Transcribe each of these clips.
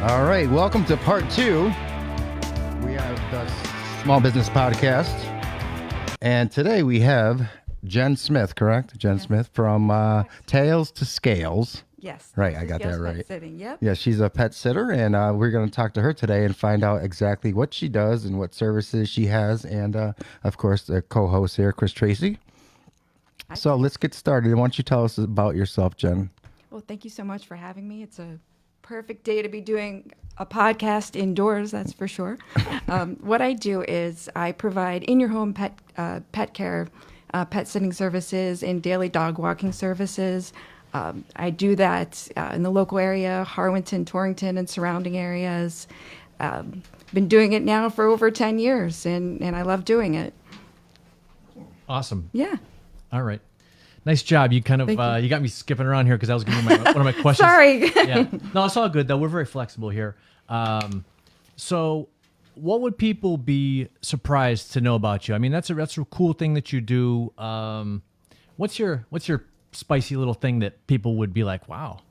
All right, welcome to part 2. We have the Small Business Podcast. And today we have Jenn Smith, correct? Jenn Smith from Tails to Scales. Yes. Right, I got that right. Pet sitting, yep. Yeah, she's a pet sitter, and we're going to talk to her today and find out exactly what she does and what services she has. And, of course, the co-host here, Chris Tracy. So let's get started. Why don't you tell us about yourself, Jenn? Well, thank you so much for having me. It's a perfect day to be doing a podcast indoors, that's for sure. What I do is I provide in-your-home pet care, pet sitting services, and daily dog walking services. I do that in the local area, Harwinton, Torrington, and surrounding areas. Been doing it now for over 10 years, and I love doing it. Awesome. Yeah. All right. Nice job. You kind of you got me skipping around here because I was giving you one of my questions. Sorry. Yeah. No, it's all good though. We're very flexible here. So, what would people be surprised to know about you? I mean, that's a cool thing that you do. What's your spicy little thing that people would be like, wow?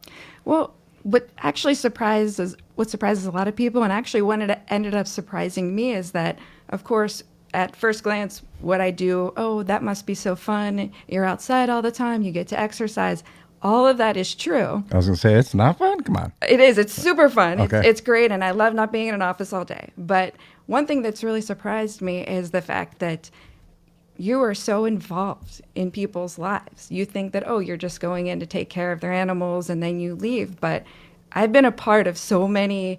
Well, what surprises a lot of people, and actually what ended up surprising me, is that, of course, at first glance, what I do, oh, that must be so fun. You're outside all the time. You get to exercise. All of that is true. I was going to say, it's not fun? Come on. It is. It's super fun. Okay. It's great, and I love not being in an office all day. But one thing that's really surprised me is the fact that you are so involved in people's lives. You think that, oh, you're just going in to take care of their animals and then you leave. But I've been a part of so many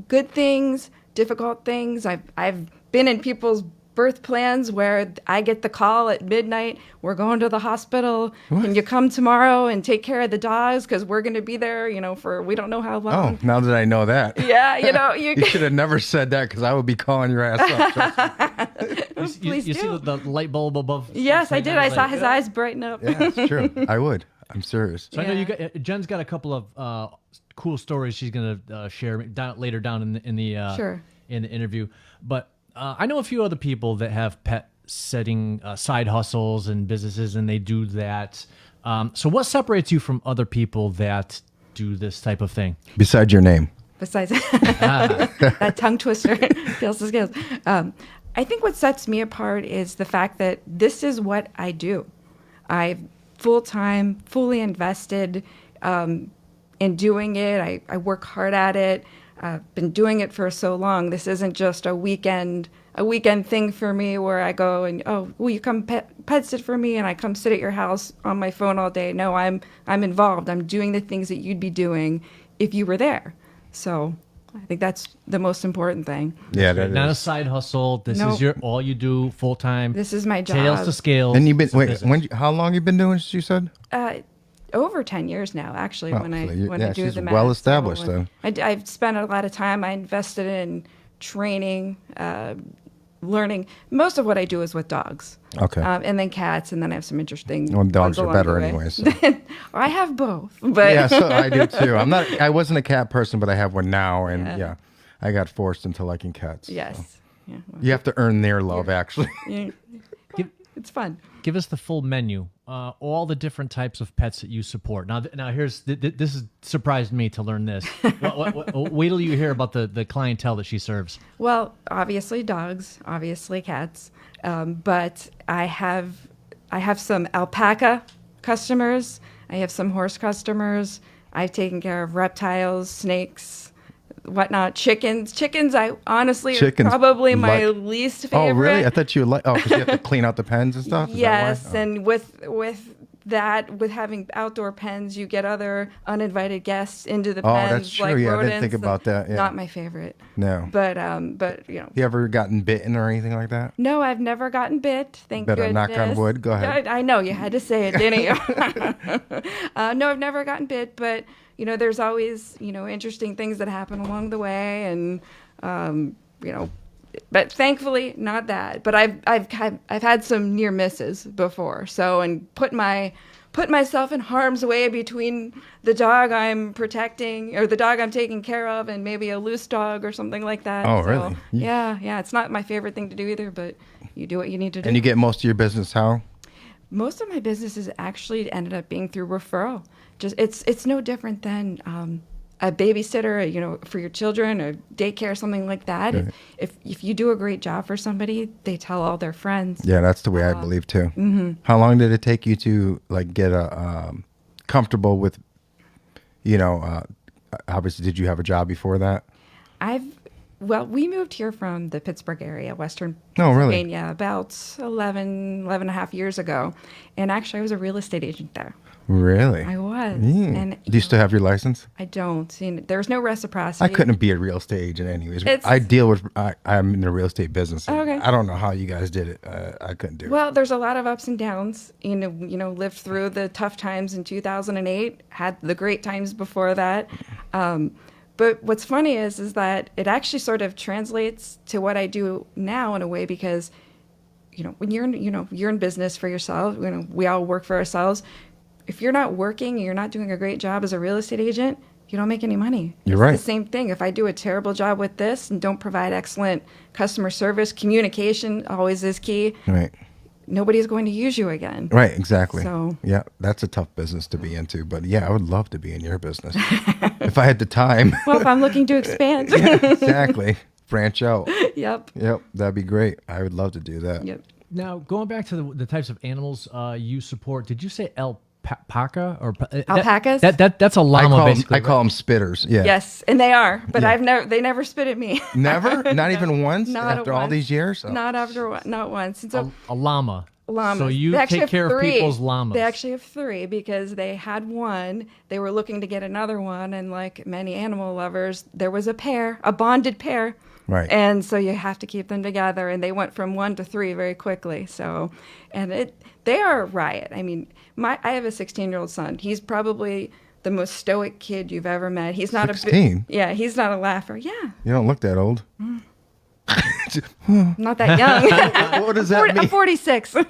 good things, difficult things. I've been in people's birth plans where I get the call at midnight, we're going to the hospital. What? Can you come tomorrow and take care of the dogs? Because we're going to be there, for we don't know how long. Oh, now that I know that. Yeah, you should have never said that because I would be calling your ass up. You see the light bulb above? Yes, I did. I saw his eyes brighten up. Yeah, it's true. I would. I'm serious. So I know Jen's got a couple of cool stories she's going to share later down in the sure. in the interview. But I know a few other people that have pet setting side hustles and businesses, and they do that. So what separates you from other people that do this type of thing? Besides your name. Besides that tongue twister, Tails to Scales. I think what sets me apart is the fact that this is what I do. I'm full-time, fully invested in doing it. I work hard at it. I've been doing it for so long. This isn't just a weekend thing for me where I go and, oh, will you come pet sit for me? And I come sit at your house on my phone all day. No, I'm involved. I'm doing the things that you'd be doing if you were there. So I think that's the most important thing. Yeah, that not is. A side hustle. This is all you do full time. This is my job. Tails to Scales. And you've been how long you been doing this, you said? Over 10 years now, actually, when I do the math. Well established, though. I've spent a lot of time. I invested in training, learning. Most of what I do is with dogs. Okay. And then cats, and then I have some interesting dogs ones are along better the way. anyway. So. I have both. But yeah, so I do too. I wasn't a cat person, but I have one now, and yeah I got forced into liking cats. Yes. So. Yeah, well, you have to earn their love, actually. Yeah. It's fun. Give us the full menu, all the different types of pets that you support. Now here's this has surprised me to learn this. Wait till you hear about the clientele that she serves. Well, obviously dogs, obviously cats, but I have some alpaca customers. I have some horse customers. I've taken care of reptiles, snakes, whatnot, chickens. I honestly are probably my least favorite. Oh, really? I thought you would like. Oh, because you have to clean out the pens and stuff. Is yes, that why? And with having outdoor pens, you get other uninvited guests into the pens. Oh, that's true. Like yeah, rodents. I didn't think about that. Yeah. Not my favorite. No. But You ever gotten bitten or anything like that? No, I've never gotten bit. Thank goodness. Better knock on wood. Go ahead. I know you had to say it, didn't you? No, I've never gotten bit, but there's always interesting things that happen along the way, and but thankfully not that. But I've had some near misses before. So and put myself in harm's way between the dog I'm protecting or the dog I'm taking care of and maybe a loose dog or something like that. Oh, so, really? Yeah. It's not my favorite thing to do either, but you do what you need to do. And you get most of your business how? Most of my business has actually ended up being through referral. Just it's no different than a babysitter, for your children, or daycare, something like that. Right. If you do a great job for somebody, they tell all their friends. Yeah, that's the way I believe too. Mm-hmm. How long did it take you to like get comfortable with, obviously, did you have a job before that? Well, we moved here from the Pittsburgh area, Western Oh, really? Pennsylvania, about 11 and a half years ago. And actually, I was a real estate agent there. Really? I was. Mm. And Do you still have your license? I don't. There's no reciprocity. I couldn't be a real estate agent anyways. I'm in the real estate business. Okay. I don't know how you guys did it. I couldn't do it. Well, there's a lot of ups and downs. Lived through the tough times in 2008, had the great times before that. But what's funny is that it actually sort of translates to what I do now in a way, because, when you're in business for yourself, we all work for ourselves. If you're not working, you're not doing a great job as a real estate agent, you don't make any money. You're right. It's the same thing. If I do a terrible job with this and don't provide excellent customer service, communication always is key. Right. Nobody's going to use you again. Right, exactly. So, yeah, that's a tough business to be into. But yeah, I would love to be in your business if I had the time. well, if I'm looking to expand. Yeah, exactly. Branch out. Yep. Yep, that'd be great. I would love to do that. Yep. Now, going back to the types of animals you support, did you say alpaca or Alpacas? That's a llama, basically. I call them spitters. Yeah. Yes, and they are, but Yeah. they never spit at me. Never? Not even once? Not after all once. these years? Oh. Not once. And so a llama. llamas. So you They actually take have care of three. people's llamas. They actually have three because they had one. They were looking to get another one, and like many animal lovers, there was a bonded pair. Right. And so you have to keep them together, and they went from 1 to 3 very quickly. So, they are a riot. I mean, I have a 16-year-old son. He's probably the most stoic kid you've ever met. He's not 16? Yeah, he's not a laugher. Yeah, You don't look that old. not that young. What does that mean? I'm 46. Still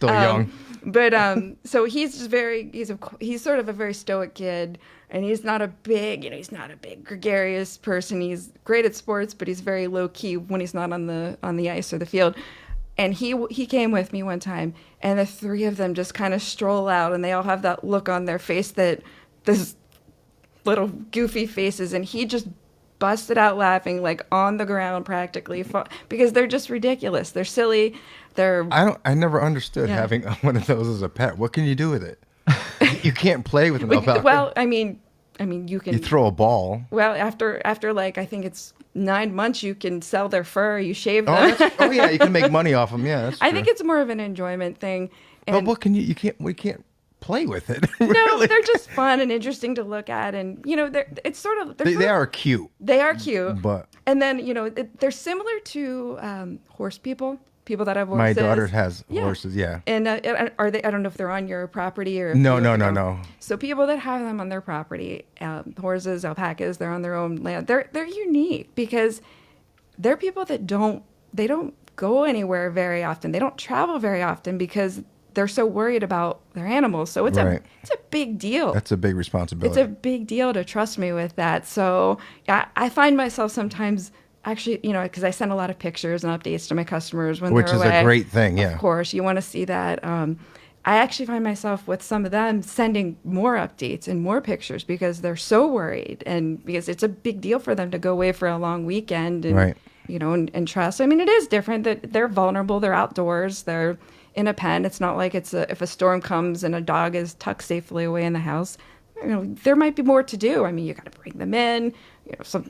young. But so he's just he's sort of a very stoic kid, and he's not a big, he's not a big gregarious person. He's great at sports, but he's very low key when he's not on the ice or the field. And he came with me one time, and the three of them just kind of stroll out, and they all have that look on their face, that this little goofy faces, and he just busted out laughing, like on the ground practically, because they're just ridiculous. They're silly. I never understood Yeah. having one of those as a pet. What can you do with it? You can't play with an alpaca. Well, I mean, you can You throw a ball. Well, after like I think it's 9 months, you can sell their fur. You shave them. Oh yeah, you can make money off them. Yeah, that's true. I think it's more of an enjoyment thing. But And what can we can't play with it. no, really. they're just fun and interesting to look at, and it's sort of They are cute, they are cute. but And then they're similar to horse people that have horses. my daughter has Yeah. horses. Yeah. And are they? I don't know if they're on your property or. No. So people that have them on their property, horses, alpacas, they're on their own land. They're unique because they're people that don't go anywhere very often. They don't travel very often because they're so worried about their animals. So it's Right. a big deal. That's a big It's responsibility. a big deal to trust me with that. So I find myself sometimes actually, because I send a lot of pictures and updates to my customers when Which they're is away. a great thing, yeah. Of course, you want to see that. I actually find myself with some of them sending more updates and more pictures because they're so worried, and because it's a big deal for them to go away for a long weekend and Right. and trust. I mean, it is different that they're vulnerable. They're outdoors. They're in a pen. It's not like if a storm comes and a dog is tucked safely away in the house. There might be more to do. I mean, you got to bring them in.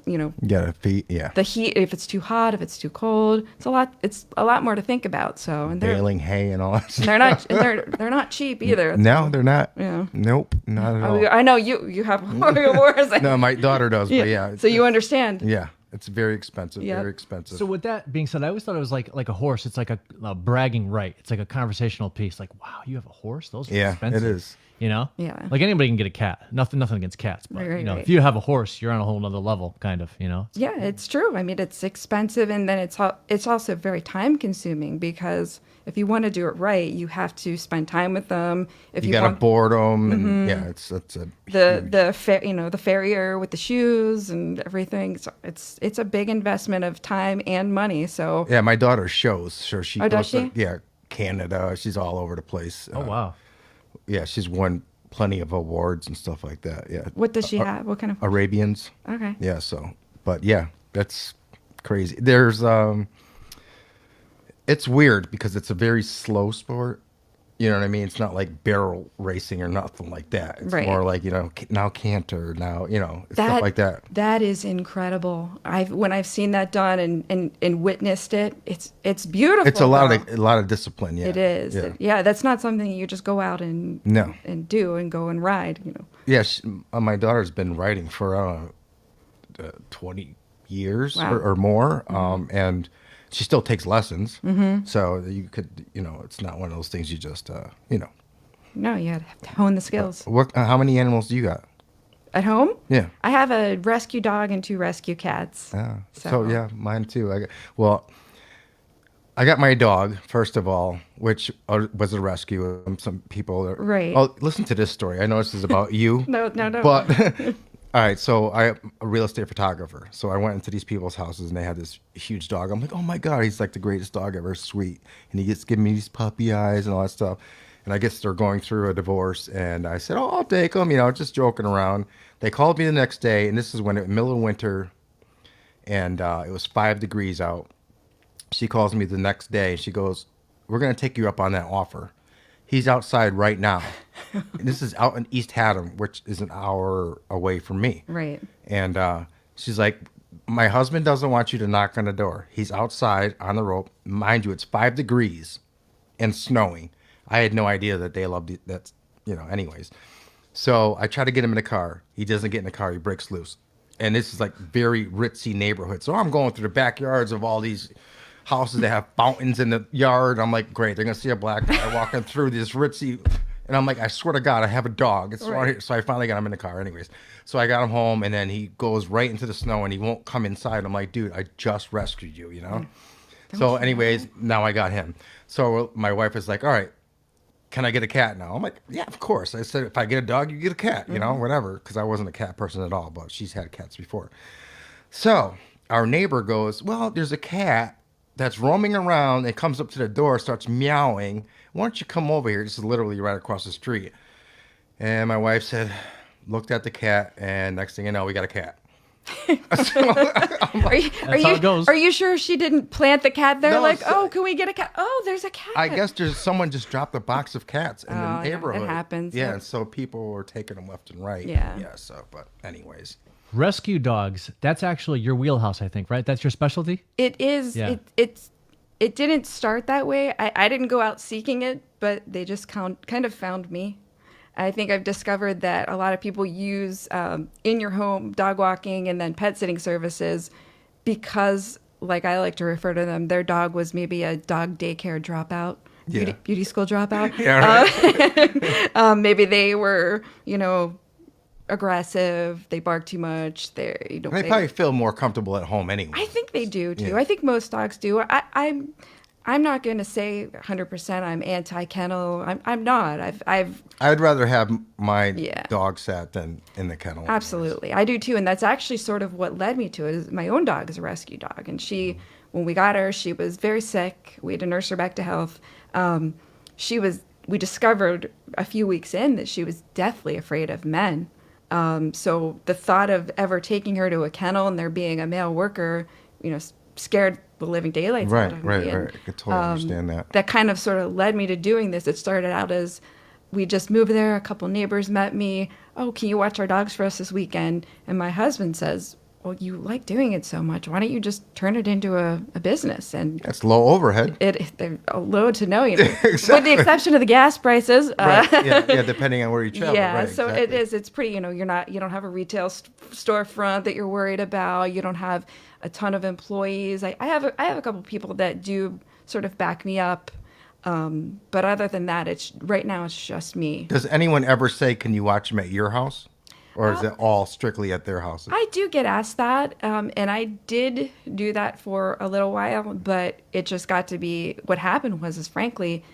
You gotta feed. Yeah. The heat, if it's too hot, if it's too cold, it's a lot more to think about. So, and Baling hay and all that stuff. they're not cheap either. No, they're not. Yeah. Nope, not at all. I know you have horse. No, my daughter does, but yeah. So you understand. Yeah, it's very expensive. Yep. Very expensive. So with that being said, I always thought it was like a horse. It's like a bragging right. It's like a conversational piece. Like, wow, you have a horse? Those are yeah, expensive. it is. Yeah. Like anybody can get a cat. Nothing against cats, but Right, right. if you have a horse, you're on a whole nother level, kind of. Yeah, it's true. I mean, it's expensive, and then it's also very time consuming because if you want to do it right, you have to spend time with them. If You you gotta want board them, and yeah, it's a the farrier with the shoes and everything. So it's a big investment of time and money. So yeah. My daughter shows, so she Oh, does goes to, she? yeah, Canada. She's all over the place. Oh wow. Yeah, she's won plenty of awards and stuff like that. Yeah. What does she have? What kind of? Arabians. Okay. Yeah. So, but yeah, that's crazy. There's it's weird because it's a very slow sport. You know what I mean? It's not like barrel racing or nothing like that. It's Right. more like, now canter, now, stuff like that. That is incredible. When I've seen that done and witnessed it, it's beautiful. It's a though. lot of discipline. Yeah. It is. Yeah. Yeah, that's not something you just go out and No. and do and go and ride. Yeah. My daughter's been riding for 20 years Wow. or more. And she still takes lessons. So you could, it's not one of those things you just, No, you have to hone the skills. How many animals do you got? At home, Yeah. I have a rescue dog and 2 rescue cats. So yeah, mine too. I got my dog first of all, which was a rescue. Some people, Right. Oh, listen to this story. I know this is about you. No. But all right, so I'm a real estate photographer. So I went into these people's houses and they had this huge dog. I'm like, oh my God, he's like the greatest dog ever, sweet. And he gets giving me these puppy eyes and all that stuff. And I guess they're going through a divorce. And I said, oh, I'll take him, just joking around. They called me the next day, and this is when it middle of winter, and it was 5 degrees out. She calls me the next day. She goes, we're going to take you up on that offer. He's outside right now. And this is out in East Haddam, which is an hour away from me. Right. And she's like, my husband doesn't want you to knock on the door. He's outside on the rope. Mind you, it's 5 degrees and snowing. I had no idea that they loved it. That's, anyways. So I try to get him in the car. He doesn't get in the car. He breaks loose. And this is like very ritzy neighborhood. So I'm going through the backyards of all these houses that have fountains in the yard. I'm like, great, they're going to see a black guy walking through this ritzy. And I'm like, I swear to God, I have a dog. It's right here. So I finally got him in the car anyways. So I got him home, and then he goes right into the snow, and he won't come inside. I'm like, dude, I just rescued you, So anyways, now I got him. So my wife is like, all right, can I get a cat now? I'm like, yeah, of course. I said, if I get a dog, you get a cat, whatever. Because I wasn't a cat person at all, but she's had cats before. So our neighbor goes, well, there's a cat that's roaming around and comes up to the door, starts meowing. Why don't you come over here? This is literally right across the street. And my wife said, looked at the cat, and next thing you know, we got a cat. That's how it goes. Are you sure she didn't plant the cat there? No, Like, oh, can we get a cat? Oh, there's a cat. I guess there's someone just dropped a box of cats in the Yeah, neighborhood. it happens. Yeah, Yep. and so people were taking them left and right. Yeah. Yeah, so, but anyways. Rescue dogs, that's actually your wheelhouse, I think, right? That's your specialty? It is. Yeah. It didn't start that way. I didn't go out seeking it, but they just kind of found me. I think I've discovered that a lot of people use in your home dog walking and then pet sitting services because, like I like to refer to them, their dog was maybe a dog daycare dropout, Yeah. beauty school dropout. Yeah, right. Maybe they were, aggressive. They bark too much. They probably feel more comfortable at home anyway. I think they do too. Yeah. I think most dogs do. I'm not going to say 100% I'm anti-kennel. I'm not. I'd rather have my Yeah. dog sat than in the kennel. Absolutely. I do too. And that's actually sort of what led me to it. Is my own dog is a rescue dog. And when we got her, she was very sick. We had to nurse her back to health. We discovered a few weeks in that she was deathly afraid of men. So the thought of ever taking her to a kennel and there being a male worker, scared the living daylights out of me. Right. And, I could totally understand that. That kind of sort of led me to doing this. It started out as we just moved there. A couple neighbors met me. Oh, can you watch our dogs for us this weekend? And my husband says, well, you like doing it so much. Why don't you just turn it into a business? And That's low overhead. they're low to no, with Exactly. the exception of the gas prices. Right. Yeah, depending on where you travel. Yeah, right, so exactly. it's pretty, you don't have a retail storefront that you're worried about. You don't have a ton of employees. I have a couple people that do sort of back me up. But other than that, right now it's just me. Does anyone ever say, can you watch them at your house? Or is it all strictly at their houses? I do get asked that, and I did do that for a little while, but it just got to be, what happened was frankly,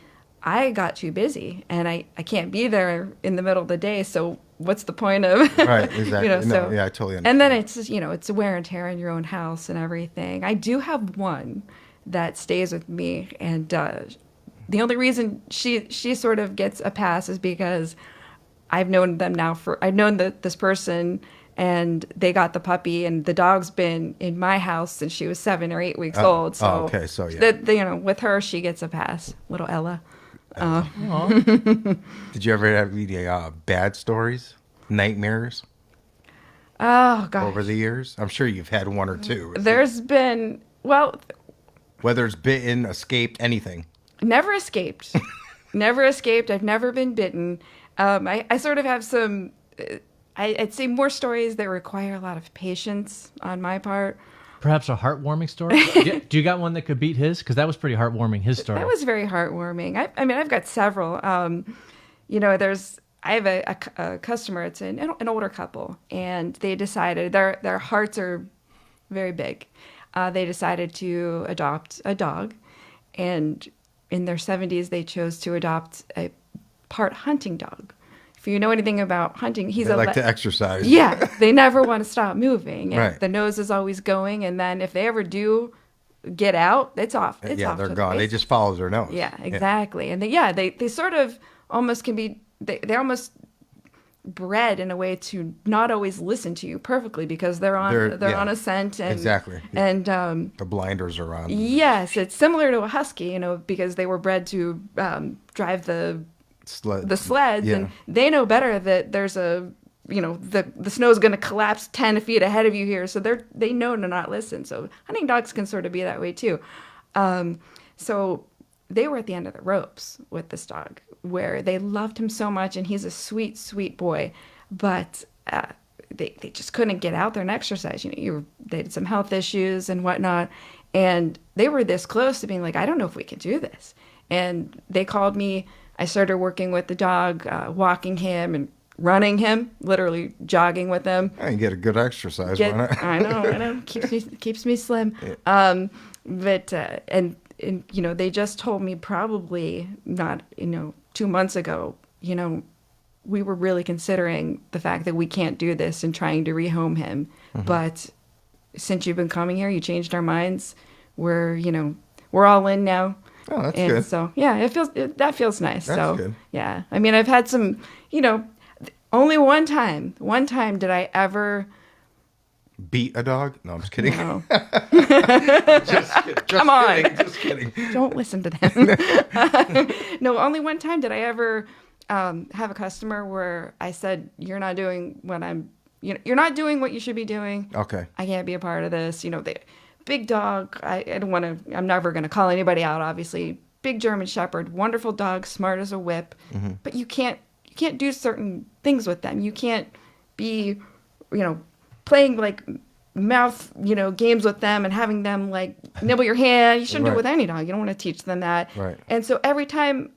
I got too busy, and I can't be there in the middle of the day, so what's the point of... Right, exactly. so, No, yeah, I totally understand. And then it's just, it's a wear and tear in your own house and everything. I do have one that stays with me, and the only reason she sort of gets a pass is because I've known them now I've known this person, and they got the puppy, and the dog's been in my house since she was 7 or 8 weeks old. So, okay, so yeah. with her, she gets a pass. Little Ella. Aw. Did you ever have any bad stories, nightmares Oh gosh, over the years? I'm sure you've had one or two. there's been Whether it's bitten, escaped, anything. never escaped, never escaped. I've never been bitten. I sort of have some. I'd say more stories that require a lot of patience on my part. Perhaps a heartwarming story. Do you got one that could beat his? Because that was pretty heartwarming. His story. That was very heartwarming. I mean, I've got several. I have a customer. It's an older couple, and they decided their hearts are very big. They decided to adopt a dog, and in their 70s, they chose to adopt a part hunting dog. If you know anything about hunting, They like to exercise. Yeah, they never want to stop moving. And Right. The nose is always going, and then if they ever do get out, it's off. It's Yeah, off they're to the gone. They races. just follow their nose. Yeah, exactly. And they sort of almost can be they're almost bred in a way to not always listen to you perfectly because they're yeah, on a scent and exactly. And The blinders are on. yes, it's similar to a husky, because they were bred to drive the sleds, Yeah. and they know better that there's the snow's going to collapse 10 feet ahead of you here, so they know to not listen. So hunting dogs can sort of be that way too. So they were at the end of the ropes with this dog, where they loved him so much, and he's a sweet, sweet boy, but they just couldn't get out there and exercise. They had some health issues and whatnot, and they were this close to being like, I don't know if we can do this. And they called me. I started working with the dog, walking him and running him, literally jogging with him. I can get a good exercise. Why not? I know, keeps me slim. Yeah. But they just told me probably not 2 months ago. We were really considering the fact that we can't do this and trying to rehome him. Mm-hmm. But since you've been coming here, you changed our minds. We're all in now. Oh, that's And good. so, yeah, that feels nice. That's so, good. yeah, I mean, I've had some, only one time did I ever, Beat a dog? No, I'm just kidding. no, Just Come on. kidding, just kidding. don't listen to them. No, only one time did I ever have a customer where I said, you're not doing you're not doing what you should be doing. Okay. I can't be a part of this. The big dog. I don't want to. I'm never going to call anybody out. Obviously, big German Shepherd, wonderful dog, smart as a whip. Mm-hmm. But you can't do certain things with them. You can't be, playing like mouth, games with them and having them like nibble your hand. You shouldn't do it Right. with any dog. You don't want to teach them that. Right. And so every time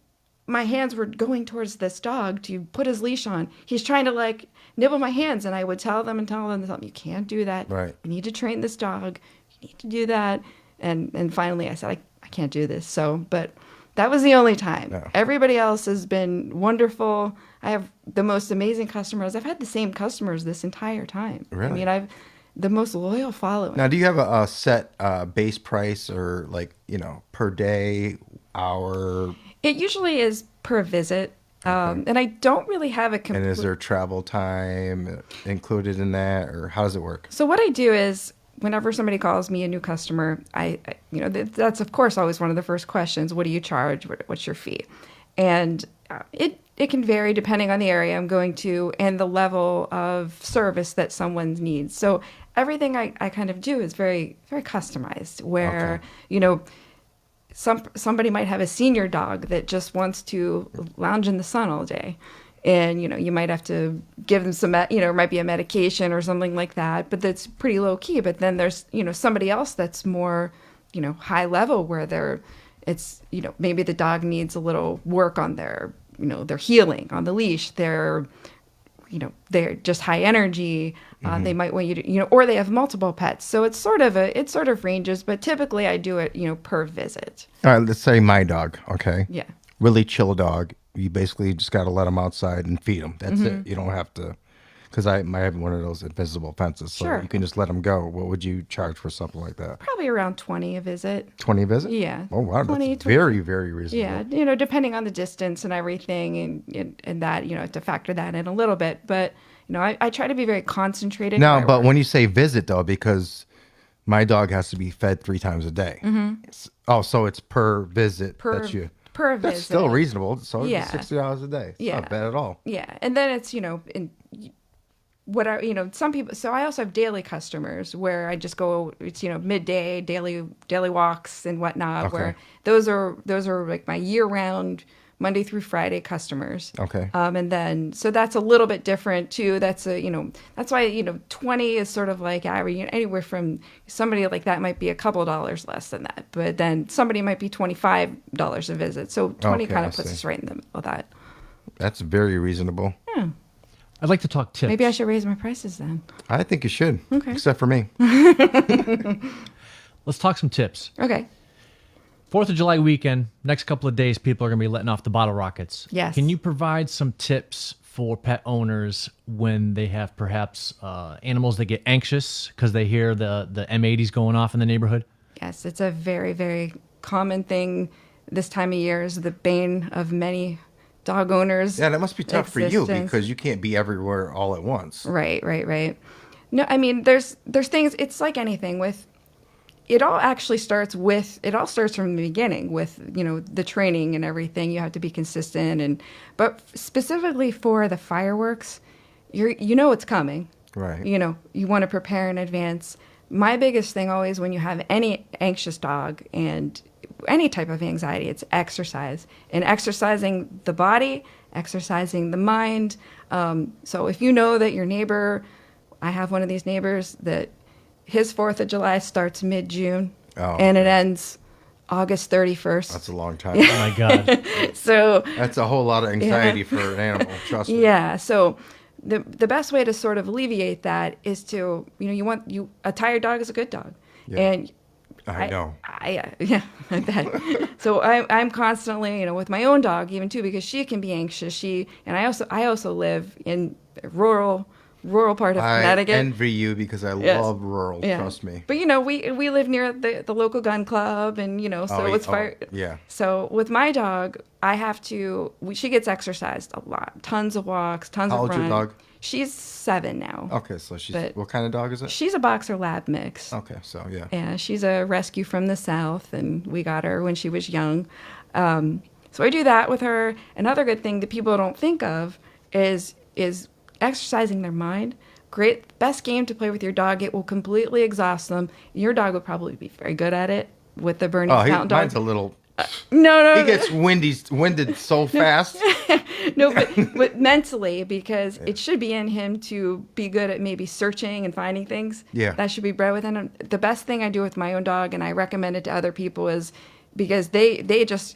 my hands were going towards this dog to put his leash on, he's trying to like nibble my hands, and I would tell them, you can't do that. Right. You need to train this dog. You need to do that. And finally I said, I can't do this. So, but that was the only time. No. Everybody else has been wonderful. I have the most amazing customers. I've had the same customers this entire time. Really? I mean, I've the most loyal following. Now, do you have a set base price or per day, hour? It usually is per visit. Okay. And I don't really have a And complete... is there travel time included in that, or how does it work? So what I do is whenever somebody calls me a new customer, that's of course always one of the first questions. What do you charge? What's your fee? And it can vary depending on the area I'm going to and the level of service that someone needs. So everything I kind of do is very, very customized, where, somebody might have a senior dog that just wants to lounge in the sun all day. And, you might have to give them some, it might be a medication or something like that, but that's pretty low key. But then there's, somebody else that's more, high level where maybe the dog needs a little work on their healing on the leash. They're just high energy. Mm-hmm. They might want you to, or they have multiple pets. So it sort of ranges, but typically I do it, per visit. All right, let's say my dog, okay? Yeah. Really chill dog. You basically just got to let him outside and feed him. That's Mm-hmm. it. You don't have to because I have one of those invisible fences, so Sure. you can just let them go. What would you charge for something like that? Probably around 20 a visit. 20 a visit? Yeah. Oh wow, 20, that's very, very reasonable. Yeah, depending on the distance and everything, and that, to factor that in a little bit. But I try to be very concentrated. Now, where I but work. when you say visit though, because my dog has to be fed 3 times a day. Oh, so it's per visit Per- that you. per That's visit. still reasonable. So Yeah. it's $60 a day. It's Yeah. not bad at all. Yeah, and then it's in what I some people. So I also have daily customers where I just go. It's midday daily walks and whatnot. Okay. Where those are like my year round Monday through Friday customers. Okay. And then so that's a little bit different too. That's that's why 20 is sort of like average. Anywhere from somebody like that might be a couple dollars less than that, but then somebody might be $25 a visit. So 20 Okay, kind I of puts see. us right in the middle of that. That's very reasonable. I'd like to talk tips. Maybe I should raise my prices then. I think you should. Okay. Except for me. Let's talk some tips. Okay. 4th of July weekend, next couple of days, people are going to be letting off the bottle rockets. Yes. Can you provide some tips for pet owners when they have perhaps animals that get anxious because they hear the M80s going off in the neighborhood? Yes, it's a very, very common thing this time of year. Is the bane of many dog owners. Yeah, that must be tough for you existence. because you can't be everywhere all at once. Right. No, I mean, there's things. It's like anything with. It all starts from the beginning with the training and everything. You have to be consistent, but specifically for the fireworks, it's coming. Right. You want to prepare in advance. My biggest thing always when you have any anxious dog and any type of anxiety, it's exercise and exercising the body, exercising the mind. So if you know that your neighbor, I have one of these neighbors that his 4th of July starts mid-June and it ends August 31st. That's a long time. Oh my God. So That's a whole lot of anxiety for an animal. Trust me. yeah, so the best way to sort of alleviate that is to a tired dog is a good dog. Yeah. And I know. yeah, I bet. So I'm constantly, with my own dog even too, because she can be anxious. I also live in a rural part of I Connecticut. envy you because I Yes. love rural. Yeah. Trust me. But we live near the local gun club, and so it's fire. Yeah. So with my dog, I have to. She gets exercised a lot, tons of walks, tons How of old's your run. dog? She's 7 now. Okay, so she's But- what kind of dog is it? She's a boxer lab mix. Okay, so yeah. Yeah, she's a rescue from the South, and we got her when she was young. So I do that with her. Another good thing that people don't think of is exercising their mind. Best game to play with your dog. It will completely exhaust them. Your dog would probably be very good at it with the Bernese Mountain Dog. Mine's a little. No, He gets winded so fast. no, but mentally, because it should be in him to be good at maybe searching and finding things. Yeah. That should be bred within him. The best thing I do with my own dog, and I recommend it to other people, is because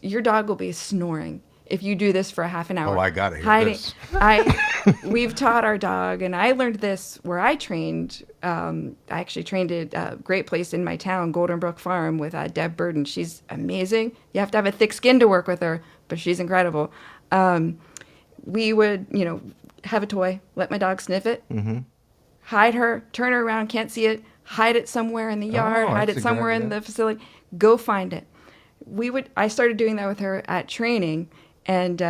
your dog will be snoring if you do this for a half an hour. Oh, I gotta hear this. We've taught our dog, and I learned this where I trained. I actually trained at a great place in my town, Golden Brook Farm, with Deb Burden. She's amazing. You have to have a thick skin to work with her, but she's incredible. We would, have a toy, let my dog sniff it, hide her, turn her around, can't see it, hide it somewhere in the yard, hide that's it a good somewhere in idea. the facility, go find it. I started doing that with her at training, and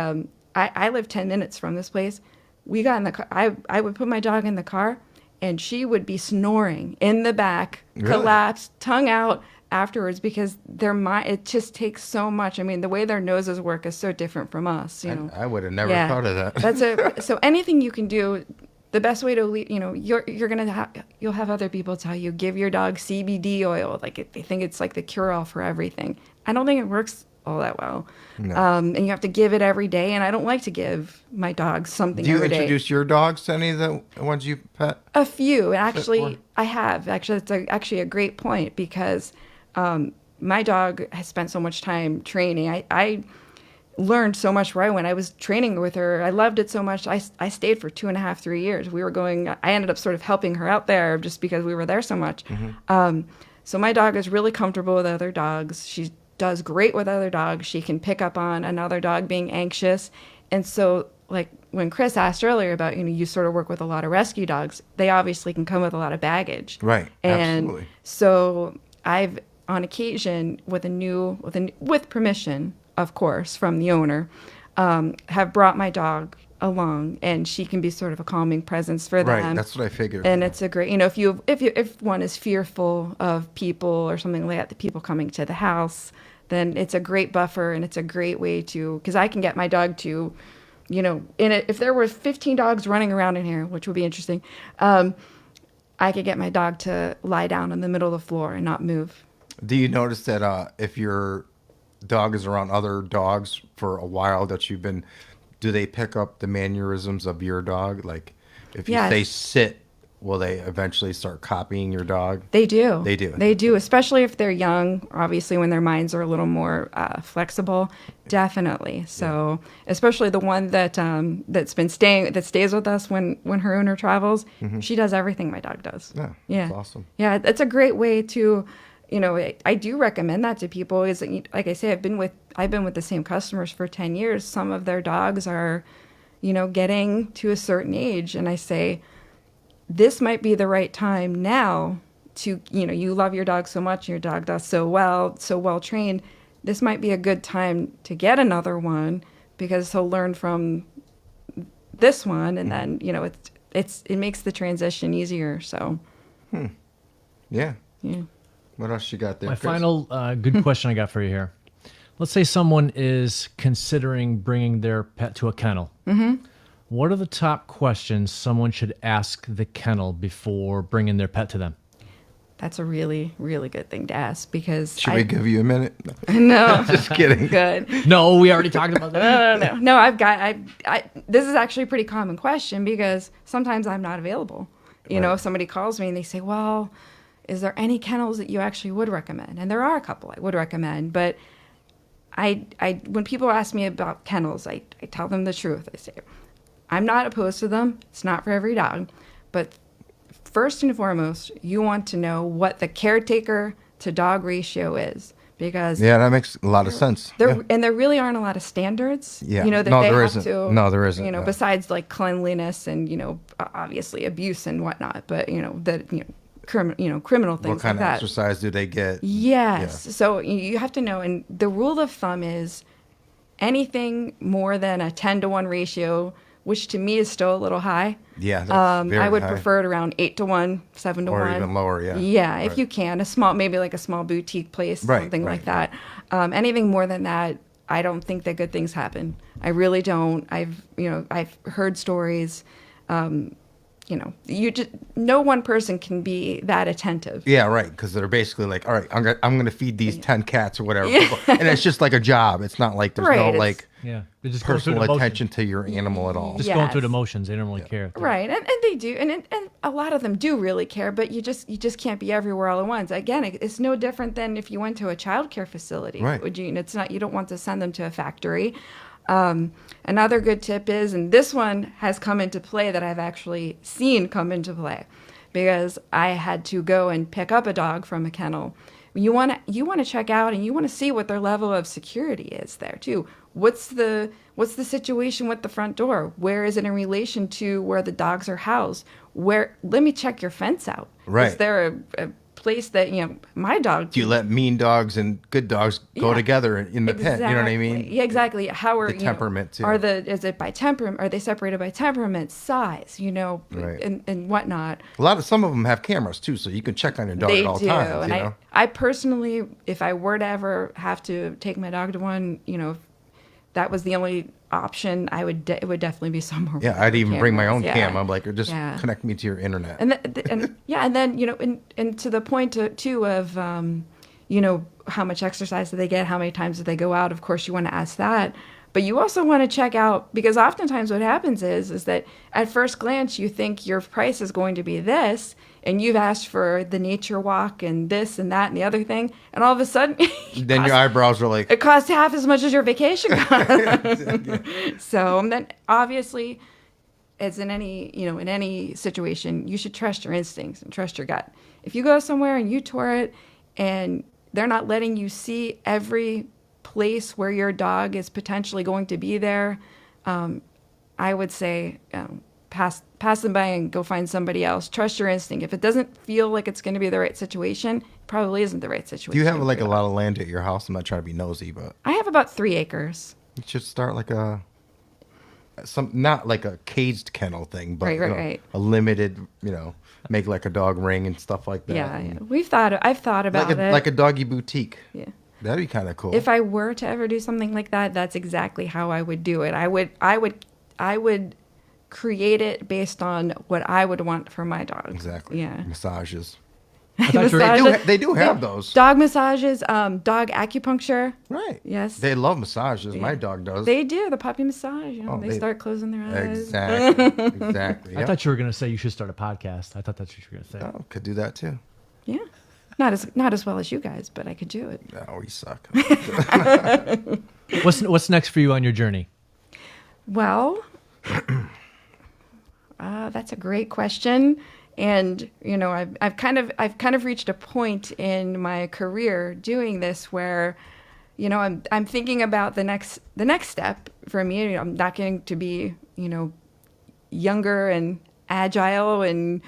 I live 10 minutes from this place. We got in the car. I would put my dog in the car, and she would be snoring in the back, Really? collapsed, tongue out afterwards, because it just takes so much. I mean, the way their noses work is so different from us. I would have never Yeah. thought of that. So anything you can do. The best way to, you'll have other people tell you, give your dog CBD oil. Like they think it's like the cure-all for everything. I don't think it works all that well. No. And you have to give it every day. And I don't like to give my dog something Do you every day. introduce your dogs to any of the ones you pet? A few, actually. Or- I have. Actually, it's actually a great point because my dog has spent so much time training. I learned so much where I went. I was training with her. I loved it so much. I stayed for 2.5, 3 years. I ended up sort of helping her out there just because we were there so much. So my dog is really comfortable with other dogs. She does great with other dogs. She can pick up on another dog being anxious. And so like when Chris asked earlier about, you sort of work with a lot of rescue dogs, they obviously can come with a lot of baggage. Right. And Absolutely. so I've, on occasion, with permission, of course, from the owner, have brought my dog along, and she can be sort of a calming presence for them. Right. That's what I figured. And it's a great, if one is fearful of people or something like that, the people coming to the house, then it's a great buffer, and it's a great way to, because I can get my dog to, if there were 15 dogs running around in here, which would be interesting, I could get my dog to lie down in the middle of the floor and not move. Do you notice that if your dog is around other dogs for a while do they pick up the mannerisms of your dog? Like if you Yes. say sit, will they eventually start copying your dog? They do. They do. They do, especially if they're young. Obviously, when their minds are a little more flexible, definitely. So, especially the one that that stays with us when her owner travels. She does everything my dog does. Yeah, Yeah, that's awesome. Yeah, it's a great way to, I do recommend that to people. Is that, like I say, I've been with the same customers for 10 years. Some of their dogs are, getting to a certain age, and I say, this might be the right time now to, you love your dog so much, and your dog does so well trained. This might be a good time to get another one, because he'll learn from this one, and then, it makes the transition easier. So, Yeah. yeah. What else you got there? My Chris? final good question I got for you here. Let's say someone is considering bringing their pet to a kennel. Mm-hmm. What are the top questions someone should ask the kennel before bringing their pet to them? That's a really, really good thing to ask, because Should we give you a minute? No, Just kidding. good. No, we already talked about that. No. This is actually a pretty common question, because sometimes I'm not available. Right. If somebody calls me and they say, well, is there any kennels that you actually would recommend? And there are a couple I would recommend, but when people ask me about kennels, I tell them the truth. I say, I'm not opposed to them. It's not for every dog. But first and foremost, you want to know what the caretaker to dog ratio is, because Yeah, that makes a lot of sense. Yeah. and there really aren't a lot of standards. Yeah. That No, they there have isn't. to. No, there isn't. Yeah. Besides like cleanliness and obviously abuse and whatnot, but criminal things What kind like of that. exercise do they get? Yes. Yeah. So you have to know, and the rule of thumb is anything more than a 10-to-1 ratio, which to me is still a little high. Yeah, that's very I would high. prefer it around 8-to-1, 7-to-1. Or even lower, yeah. Yeah, if Right. you can, maybe like a small boutique place, Right, something like right. that. Anything more than that, I don't think that good things happen. I really don't. I've heard stories. No one person can be that attentive. Yeah, right. Because they're basically like, all right, I'm gonna feed these 10 cats or whatever, and it's just like a job. It's not like there's Right, no it's- like Yeah, they're just going through personal the motions. attention to your animal at all. Just Yeah. going through the Yes. motions. They don't really care. Right, and they do, and a lot of them do really care, but you just can't be everywhere all at once. Again, it's no different than if you went to a child care facility. Right. It's not, you don't want to send them to a factory. Another good tip is, and this one has come into play that I've actually seen come into play, because I had to go and pick up a dog from a kennel. You want to check out, and you want to see what their level of security is there too. What's the situation with the front door? Where is it in relation to where the dogs are housed? Let me check your fence out. Right. Is there a place that my dog? Do you let mean dogs and good dogs go Yeah. together in the pen? You know what I mean? Yeah, exactly. How are The temperament, too. Is it by temperament? Are they separated by temperament, size? Right. And whatnot. Some of them have cameras too, so you can check on your dog They at all do, times. and You know? I personally, if I were to ever have to take my dog to one, if that was the only option, it would definitely be somewhere. Yeah, with I'd even bring my own cameras. cam. Yeah. I'm like, or just Yeah. connect me to your internet. And then to the point too of how much exercise do they get, how many times do they go out? Of course, you want to ask that, but you also want to check out, because oftentimes what happens is that at first glance you think your price is going to be this, and you've asked for the nature walk and this and that and the other thing, and all of a sudden Then your eyebrows are like, it costs half as much as your vacation cost. So, and then obviously, as in any situation, you should trust your instincts and trust your gut. If you go somewhere and you tour it, and they're not letting you see every place where your dog is potentially going to be there, I would say pass them by and go find somebody else. Trust your instinct. If it doesn't feel like it's going to be the right situation, it probably isn't the right situation. Do you have for like a your lot dog. of land at your house? I'm not trying to be nosy, but I have about 3 acres. you should start like not like a caged kennel thing, but Right, you know, right. a limited, make like a dog ring and stuff like that. Yeah, And I've thought about like it. like a doggy boutique. Yeah. That'd be kind of cool. If I were to ever do something like that, that's exactly how I would do it. I would create it based on what I would want for my dog. Exactly. Yeah. Massages. thought you were- Massages. They do have those. Dog massages, dog acupuncture. Right. Yes. They love massages. My Yeah. dog does. They do the puppy massage. Oh, They they- start closing their eyes. Exactly. Exactly. I Yep. thought you were going to say you should start a podcast. I thought that's what you were going to say. Oh, could do that too. Yeah. Not as well as you guys, but I could do it. No, we suck. What's next for you on your journey? Well, that's a great question, and I've kind of reached a point in my career doing this where, I'm thinking about the next step for me. I'm not going to be younger and agile and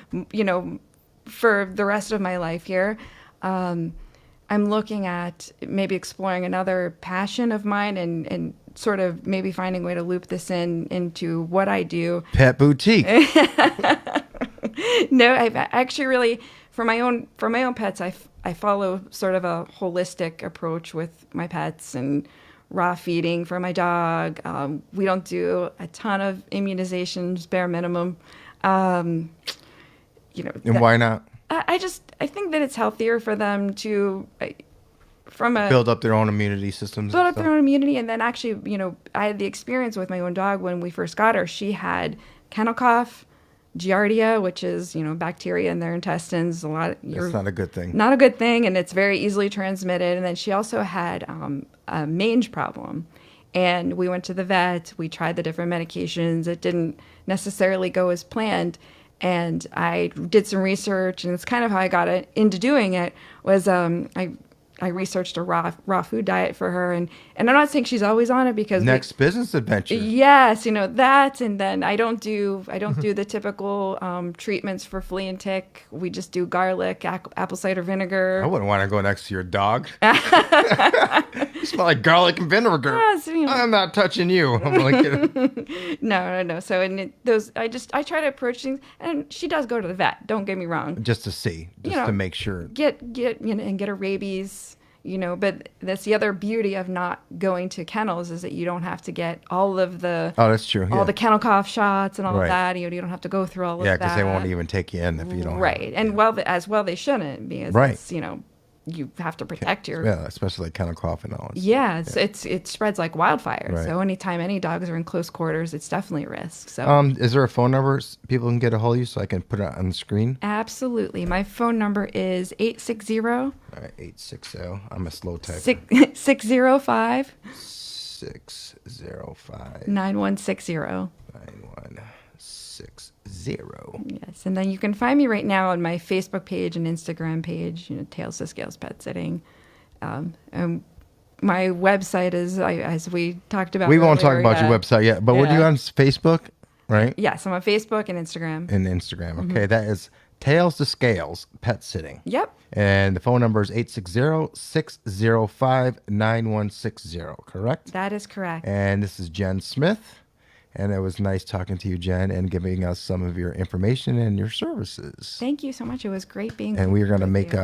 for the rest of my life here. I'm looking at maybe exploring another passion of mine and sort of maybe finding a way to loop this into what I do. Pet boutique. No, I've actually really for my own pets, I follow sort of a holistic approach with my pets and raw feeding for my dog. We don't do a ton of immunizations, bare minimum. And why not? I think that it's healthier for them to Build up their own immunity systems. build and up stuff. their own immunity. And then actually, I had the experience with my own dog when we first got her. She had kennel cough, giardia, which is bacteria in their intestines. It's not a good thing. Not a good thing, and it's very easily transmitted. And then she also had a mange problem. And we went to the vet. We tried the different medications. It didn't necessarily go as planned. And I did some research, and it's kind of how I got into doing it. Was I researched a raw food diet for her, and I'm not saying she's always on it because Next business adventure. yes, that, and then I don't do the typical treatments for flea and tick. We just do garlic, apple cider vinegar. I wouldn't want to go next to your dog. You smell like garlic and vinegar. Yes, I'm not touching you. I'm like, No. So I try to approach things, and she does go to the vet. Don't get me wrong. just to see, just to make sure. Get and get her rabies. But that's the other beauty of not going to kennels is that you don't have to get all of the Oh, that's true. all Yeah, the kennel cough shots and all Right. of that. You don't have to go through all of yeah, that. because they won't even take you in if you don't. have Right, it. and as well they shouldn't because Right. it's, you have to protect your. Yeah, especially like kennel cough and all. Yeah, it spreads like wildfire. Right. So anytime any dogs are in close quarters, it's definitely a risk. So Is there a phone number people can get a hold of you so I can put it on the screen? absolutely, my phone number is 860 All right, 860. I'm a slow typer. 605 605 9160. 9160. Yes, and then you can find me right now on my Facebook page and Instagram page, Tails to Scales Pet Sitting. And my website is, as we talked about We won't talk earlier, about your website yet, but we're Yeah. on Facebook, right? Yes, I'm on Facebook and Instagram. And Instagram. Okay, that is Tails to Scales Pet Sitting. Yep. And the phone number is 860-605-9160, correct? That is correct. And this is Jenn Smith. And it was nice talking to you, Jenn, and giving us some of your information and your services. Thank you so much. It was great being And we're gonna with make you.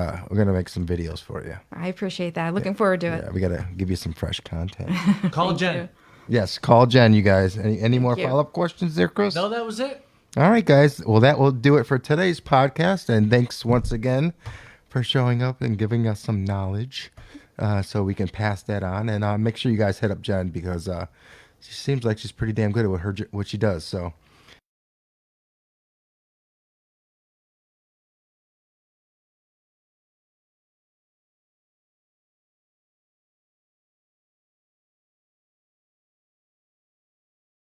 some videos for you. I appreciate that. Looking forward to it. Yeah, we gotta give you some fresh content. Call Jen. you. Yes, call Jenn, you guys. Any more you. follow-up questions there, Chris? No, that was it. All right, guys. Well, that will do it for today's podcast. And thanks once again for showing up and giving us some knowledge so we can pass that on. And make sure you guys hit up Jenn because she seems like she's pretty damn good at what she does. So